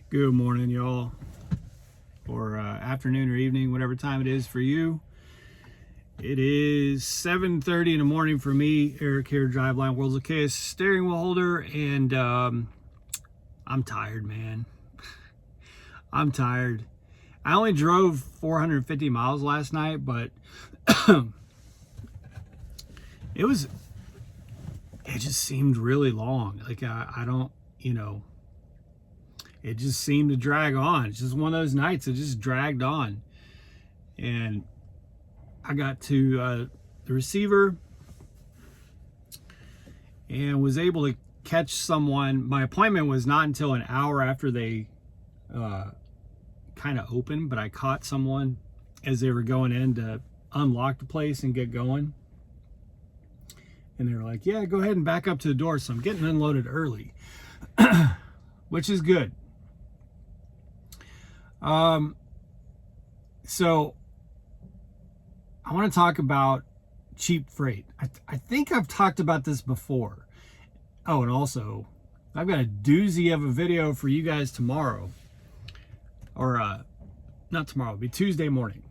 Good morning, y'all, or afternoon or evening, whatever time it is for you. It is 7:30 in the morning for me, Eric here, Driveline Worlds of Chaos steering wheel holder, and I'm tired, man. I'm tired. I only drove 450 miles last night, but it just seemed really long. Like I don't, it just seemed to drag on. It's just one of those nights. It just dragged on. And I got to the receiver and was able to catch someone. My appointment was not until an hour after they kind of opened, but I caught someone as they were going in to unlock the place and get going. And they were like, yeah, go ahead and back up to the door. So I'm getting unloaded early, which is good. So I want to talk about cheap freight. I think I've talked about this before. Oh, and also I've got a doozy of a video for you guys tomorrow, or not tomorrow, it'll be Tuesday morning.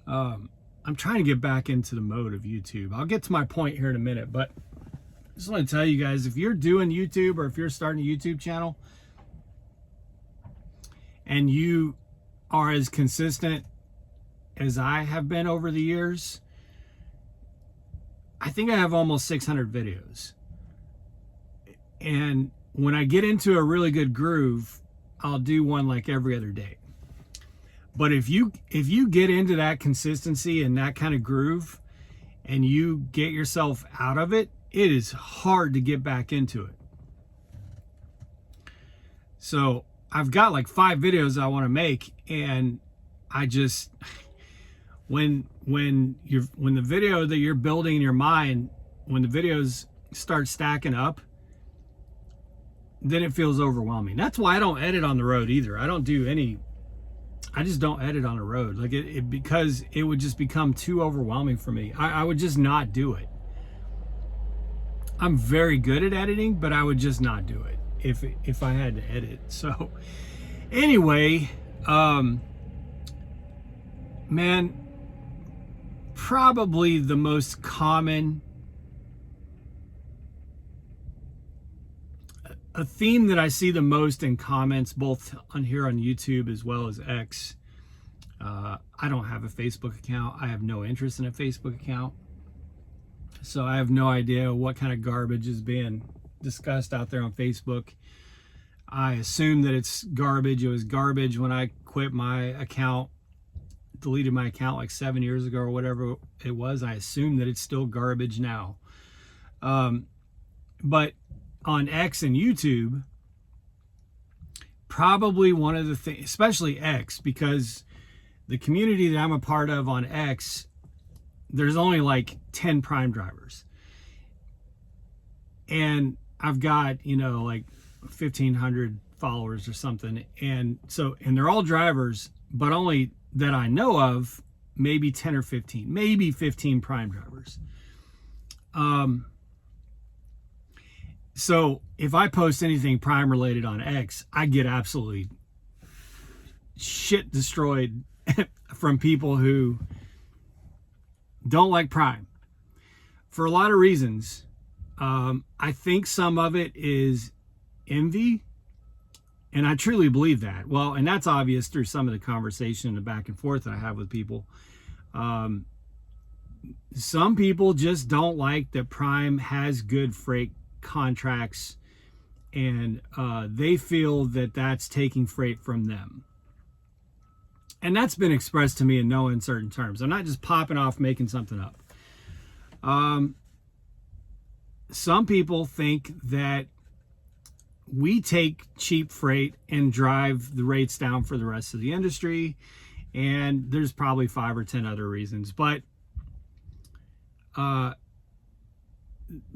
I'm trying to get back into the mode of YouTube. I'll get to my point here in a minute, but I just want to tell you guys, if you're doing YouTube or if you're starting a YouTube channel and you are as consistent as I have been over the years, I think I have almost 600 videos. And when I get into a really good groove, I'll do one like every other day. But if you get into that consistency and that kind of groove and you get yourself out of it, it is hard to get back into it. So I've got like 5 videos I want to make, and I just, when the video that you're building in your mind, when the videos start stacking up, then it feels overwhelming. That's why I don't edit on the road either. I just don't edit on the road. Like because it would just become too overwhelming for me. I would just not do it. I'm very good at editing, but I would just not do it if I had to edit. So anyway, man, probably the most common, a theme that I see the most in comments, both on here on YouTube as well as X. I don't have a Facebook account. I have no interest in a Facebook account. So I have no idea what kind of garbage is being discussed out there on Facebook. I assume that it's garbage. It was garbage when I quit my account, deleted my account like 7 years ago or whatever it was. I assume that it's still garbage now. But on X and YouTube, probably one of the things, especially X, because the community that I'm a part of on X, there's only like 10 Prime drivers. And I've got, like 1,500 followers or something. And they're all drivers, but only that I know of, maybe 10 or 15, maybe 15 Prime drivers. So if I post anything Prime related on X, I get absolutely shit destroyed from people who don't like Prime for a lot of reasons. I think some of it is envy, and I truly believe that. Well, and that's obvious through some of the conversation and the back and forth that I have with people. Some people just don't like that Prime has good freight contracts, and they feel that that's taking freight from them. And that's been expressed to me in no uncertain terms. I'm not just popping off making something up. Some people think that we take cheap freight and drive the rates down for the rest of the industry, and there's probably 5 or 10 other reasons, but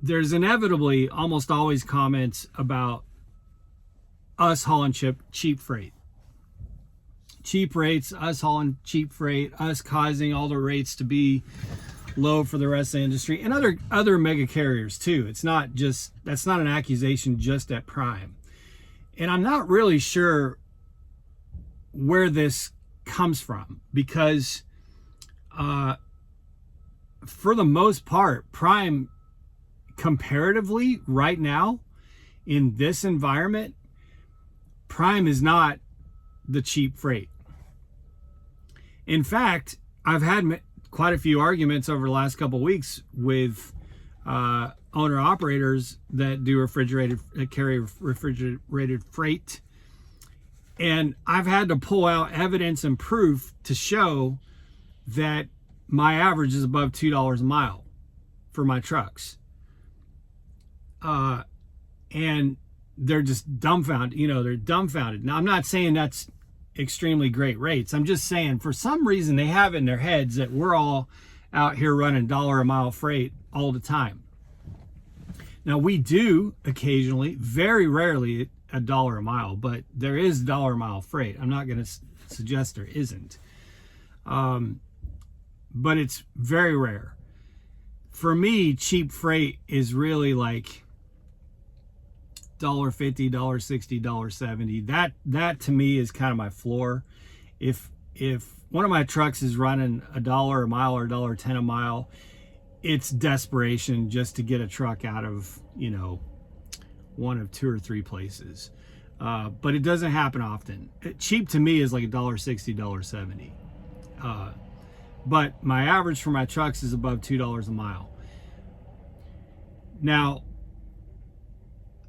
there's inevitably almost always comments about us hauling cheap freight. Cheap rates, us hauling cheap freight, us causing all the rates to be low for the rest of the industry, and other mega carriers too. That's not an accusation just at Prime. And I'm not really sure where this comes from, because for the most part, Prime comparatively right now in this environment, Prime is not the cheap freight. In fact, I've had quite a few arguments over the last couple of weeks with owner operators that do carry refrigerated freight, and I've had to pull out evidence and proof to show that my average is above $2 a mile for my trucks. And they're just dumbfounded. They're dumbfounded. Now, I'm not saying that's extremely great rates. I'm just saying for some reason they have it in their heads that we're all out here running $1 a mile freight all the time. Now, we do occasionally, very rarely, $1 a mile, but there is $1 a mile freight. I'm not going to suggest there isn't. But it's very rare. For me, cheap freight is really like $1.50, $1.60, $1.70. That to me is kind of my floor. If one of my trucks is running $1 a mile or $1.10 a mile, it's desperation just to get a truck out of, one of 2 or 3 places. But it doesn't happen often. Cheap to me is like $1.60, $1.70. But my average for my trucks is above $2 a mile. Now,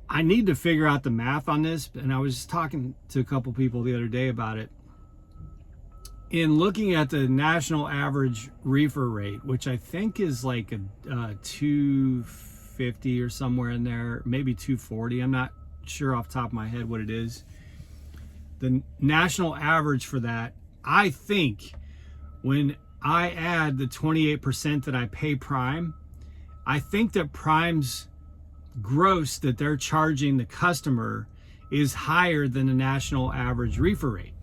I need to figure out the math on this, and I was just talking to a couple people the other day about it. In looking at the national average reefer rate, which I think is like a 250 or somewhere in there, maybe 240. I'm not sure off the top of my head what it is. The national average for that, I think when I add the 28% that I pay Prime, I think that Prime's gross that they're charging the customer is higher than the national average reefer rate.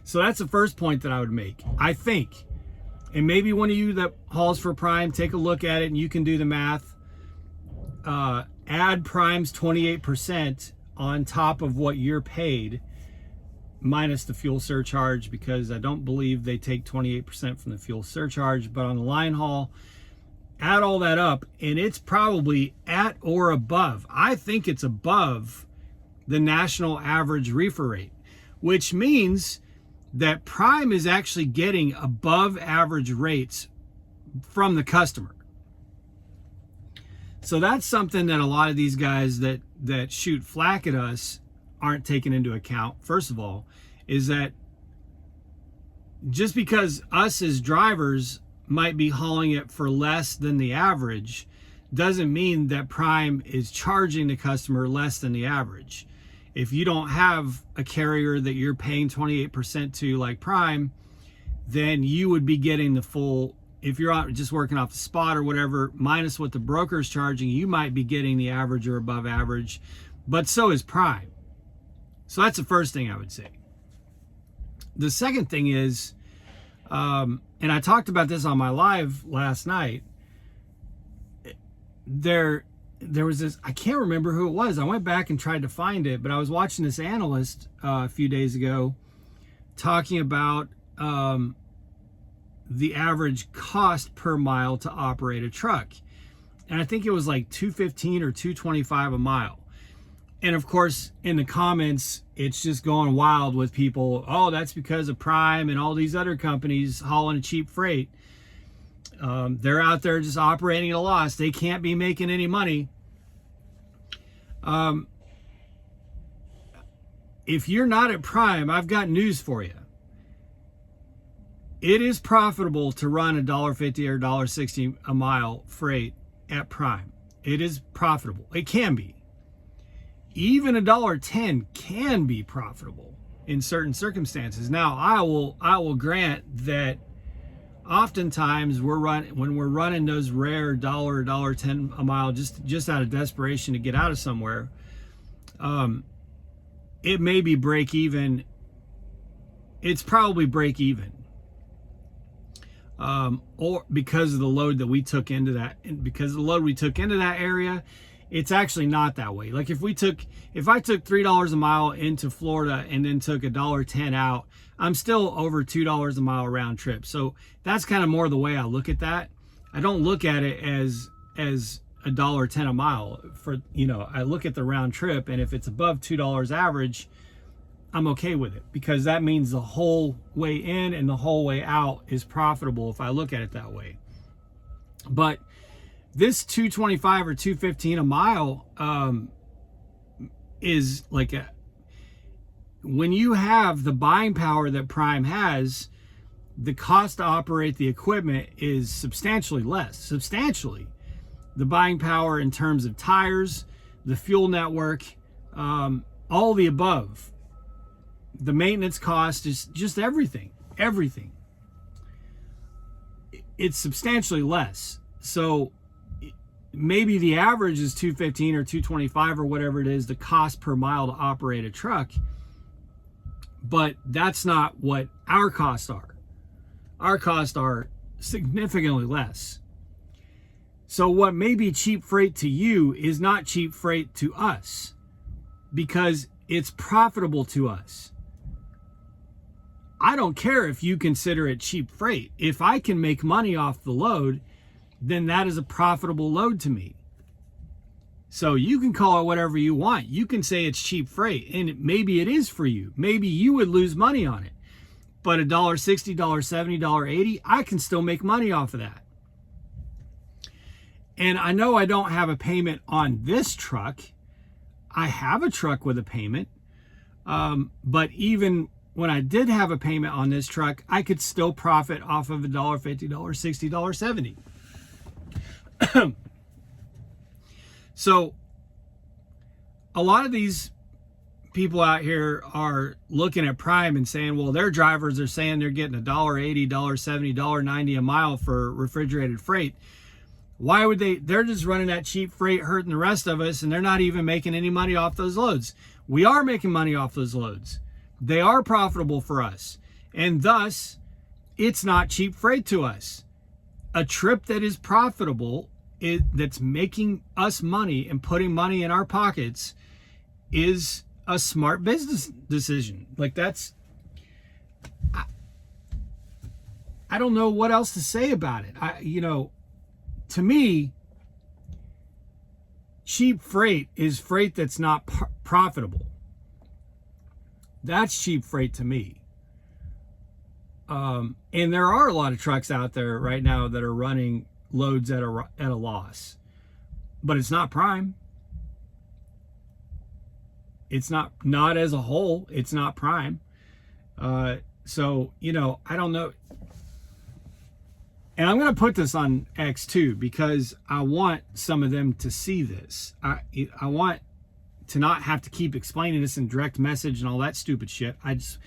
So that's the first point that I would make. I think, and maybe one of you that hauls for Prime, take a look at it and you can do the math. Add Prime's 28% on top of what you're paid, minus the fuel surcharge, because I don't believe they take 28% from the fuel surcharge, but on the line haul, add all that up and it's probably at or above. I think it's above the national average reefer rate, which means that Prime is actually getting above average rates from the customer. So that's something that a lot of these guys that shoot flack at us aren't taking into account. First of all, is that just because us as drivers might be hauling it for less than the average doesn't mean that Prime is charging the customer less than the average. If you don't have a carrier that you're paying 28% to like Prime, then you would be getting the full, if you're just working off the spot or whatever, minus what the broker is charging, you might be getting the average or above average, but so is Prime. So that's the first thing I would say. The second thing is, and I talked about this on my live last night, there was this, I can't remember who it was. I went back and tried to find it, but I was watching this analyst a few days ago talking about the average cost per mile to operate a truck. And I think it was like $215 or $225 a mile. And of course, in the comments, it's just going wild with people. Oh, that's because of Prime and all these other companies hauling cheap freight. They're out there just operating at a loss. They can't be making any money. If you're not at Prime, I've got news for you. It is profitable to run $1.50 or $1.60 a mile freight at Prime. It is profitable. It can be. Even $1.10 can be profitable in certain circumstances. Now, I will grant that oftentimes when we're running those rare $1.10 a mile just out of desperation to get out of somewhere, it may be break even. It's probably break even. Or because of the load that we took into that, and because of the load we took into that area, it's actually not that way. Like if I took $3 a mile into Florida and then took $1.10 out, I'm still over $2 a mile round trip. So that's kind of more the way I look at that. I don't look at it as $1.10 a mile. For, you know, I look at the round trip, and if it's above $2 average, I'm okay with it, because that means the whole way in and the whole way out is profitable if I look at it that way. But this $2.25 or $2.15 a mile is like when you have the buying power that Prime has, the cost to operate the equipment is substantially less. Substantially. The buying power in terms of tires, the fuel network, all the above. The maintenance cost is just everything. It's substantially less. So maybe the average is $2.15 or $2.25 or whatever it is, the cost per mile to operate a truck. But that's not what our costs are. Our costs are significantly less. So what may be cheap freight to you is not cheap freight to us, because it's profitable to us. I don't care if you consider it cheap freight. If I can make money off the load, then that is a profitable load to me. So you can call it whatever you want. You can say it's cheap freight, and maybe it is for you. Maybe you would lose money on it. But $1.60, $1.70, $1.80, I can still make money off of that. And I know I don't have a payment on this truck. I have a truck with a payment. But even when I did have a payment on this truck, I could still profit off of $1.50, $1.60, $1.70. So a lot of these people out here are looking at Prime and saying, well, their drivers are saying they're getting $1.80, $1.70, $1.90 a mile for refrigerated freight. Why would they? They're just running that cheap freight, hurting the rest of us, and they're not even making any money off those loads. We are making money off those loads. They are profitable for us, and thus it's not cheap freight to us. A trip that is profitable, that's making us money and putting money in our pockets, is a smart business decision. Like that's, I don't know what else to say about it. To me, cheap freight is freight that's not profitable. That's cheap freight to me. And there are a lot of trucks out there right now that are running loads at a loss, but it's not Prime. It's not as a whole. It's not Prime. So, I don't know. And I'm going to put this on X too, because I want some of them to see this. I want to not have to keep explaining this in direct message and all that stupid shit. I just,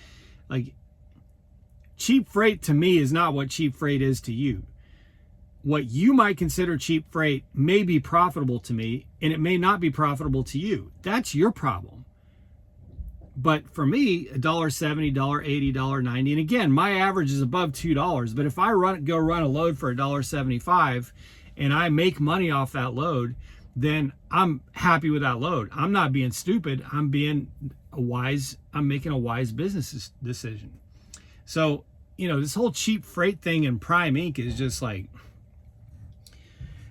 like, cheap freight to me is not what cheap freight is to you. What you might consider cheap freight may be profitable to me, and it may not be profitable to you. That's your problem. But for me, $1.70, $1.80, $1.90, and again, my average is above $2. But if I go run a load for $1.75 and I make money off that load, then I'm happy with that load. I'm not being stupid. I'm making a wise business decision. So, this whole cheap freight thing in Prime Inc. is just like,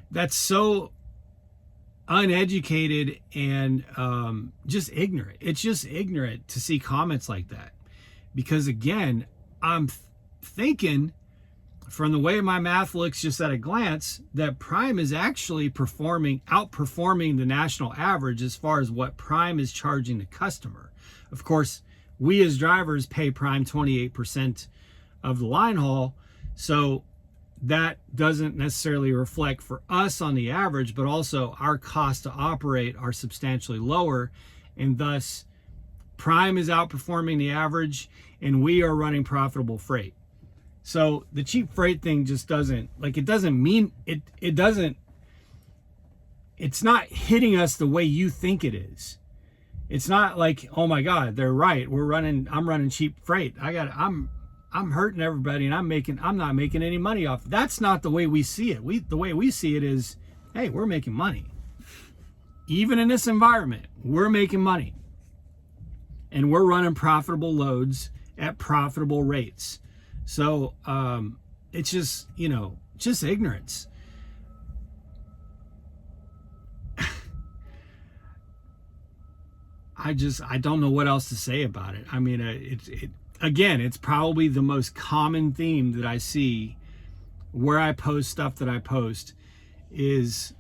that's so uneducated and just ignorant. It's just ignorant to see comments like that, because again, I'm thinking from the way my math looks just at a glance that Prime is actually outperforming the national average as far as what Prime is charging the customer. Of course, we as drivers pay Prime 28% of the line haul, so that doesn't necessarily reflect for us on the average, but also our costs to operate are substantially lower, and thus Prime is outperforming the average and we are running profitable freight. So the cheap freight thing just doesn't, it's not hitting us the way you think it is. It's not like, oh my God, they're right. I'm running cheap freight. I'm hurting everybody and I'm not making any money off. That's not the way we see it. The way we see it is, hey, we're making money. even in this environment, we're making money. And we're running profitable loads at profitable rates. So it's just, just ignorance. I don't know what else to say about it. I mean, again, it's probably the most common theme that I see where I post stuff that I post is,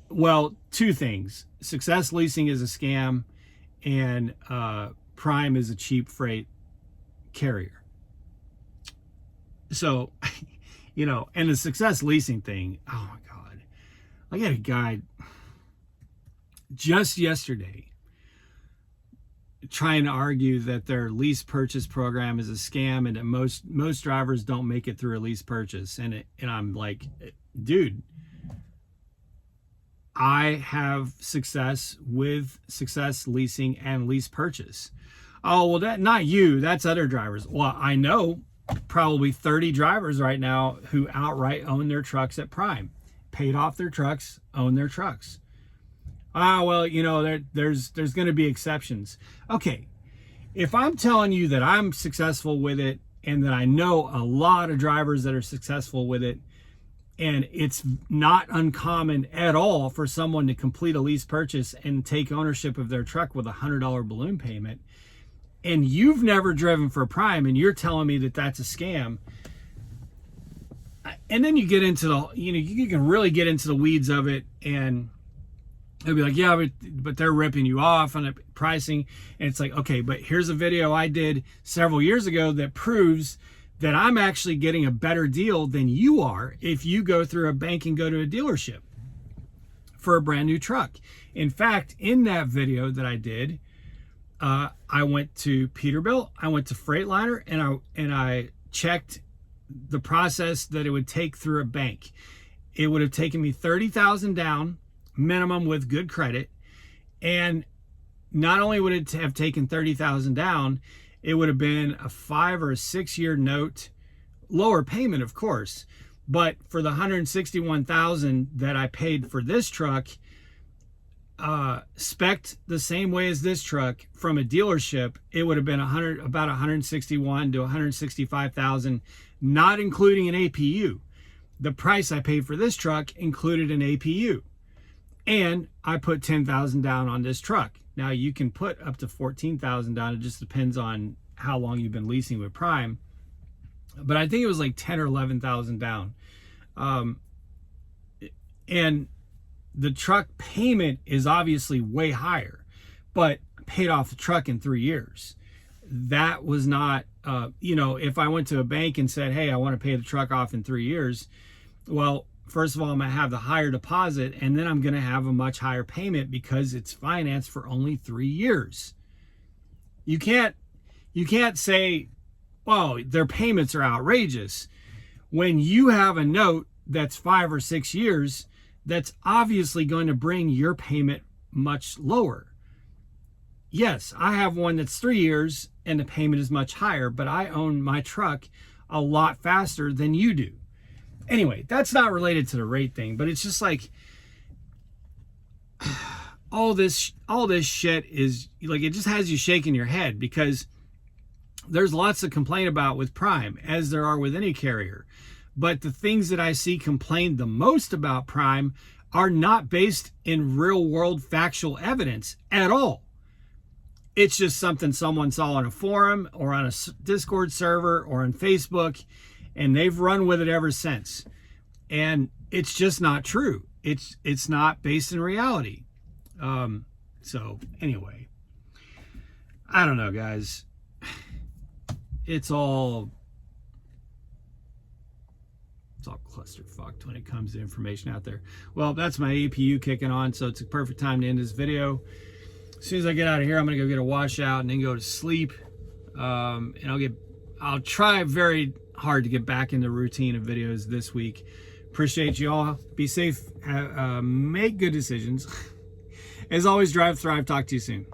well, two things. Success Leasing is a scam, and Prime is a cheap freight carrier. So, and the Success Leasing thing, oh my God. I got a guy just yesterday trying to argue that their lease purchase program is a scam and that most drivers don't make it through a lease purchase. And I'm like, dude, I have success with Success Leasing and lease purchase. Oh, well, that not you, that's other drivers. Well, I know probably 30 drivers right now who outright own their trucks at Prime, paid off their trucks, own their trucks. Well, there's going to be exceptions. Okay, if I'm telling you that I'm successful with it and that I know a lot of drivers that are successful with it, and it's not uncommon at all for someone to complete a lease purchase and take ownership of their truck with a $100 balloon payment, and you've never driven for Prime and you're telling me that that's a scam, and then you get into the, you can really get into the weeds of it, and they'll be like, yeah, but they're ripping you off on the pricing. And it's like, okay, but here's a video I did several years ago that proves that I'm actually getting a better deal than you are if you go through a bank and go to a dealership for a brand new truck. In fact, in that video that I did, I went to Peterbilt, I went to Freightliner, and I checked the process that it would take through a bank. It would have taken me $30,000 down minimum with good credit, and not only would it have taken $30,000 down, it would have been a 5 or 6 year note, lower payment of course, but for the $161,000 that I paid for this truck, spec'd the same way as this truck from a dealership, it would have been about $161,000 to $165,000, not including an APU. The price I paid for this truck included an APU. And I put $10,000 down on this truck. Now you can put up to $14,000 down. It just depends on how long you've been leasing with Prime. But I think it was like $10,000 or $11,000 down. And the truck payment is obviously way higher, but I paid off the truck in 3 years. That was not, if I went to a bank and said, hey, I want to pay the truck off in 3 years. Well, first of all, I'm going to have the higher deposit, and then I'm going to have a much higher payment because it's financed for only 3 years. You can't say, well, their payments are outrageous. When you have a note that's 5 or 6 years, that's obviously going to bring your payment much lower. Yes, I have one that's 3 years and the payment is much higher, but I own my truck a lot faster than you do. Anyway, that's not related to the rate thing, but it's just like all this shit is like, it just has you shaking your head, because there's lots to complain about with Prime, as there are with any carrier. But the things that I see complained the most about Prime are not based in real world factual evidence at all. It's just something someone saw on a forum or on a Discord server or on Facebook, and they've run with it ever since. And it's just not true. It's not based in reality. So anyway, I don't know, guys. It's all clusterfucked when it comes to information out there. Well, that's my APU kicking on, so it's a perfect time to end this video. As soon as I get out of here, I'm gonna go get a washout and then go to sleep. And I'll try very hard to get back in the routine of videos this week. Appreciate you all. Be safe. Make good decisions. As always, drive, thrive. Talk to you soon.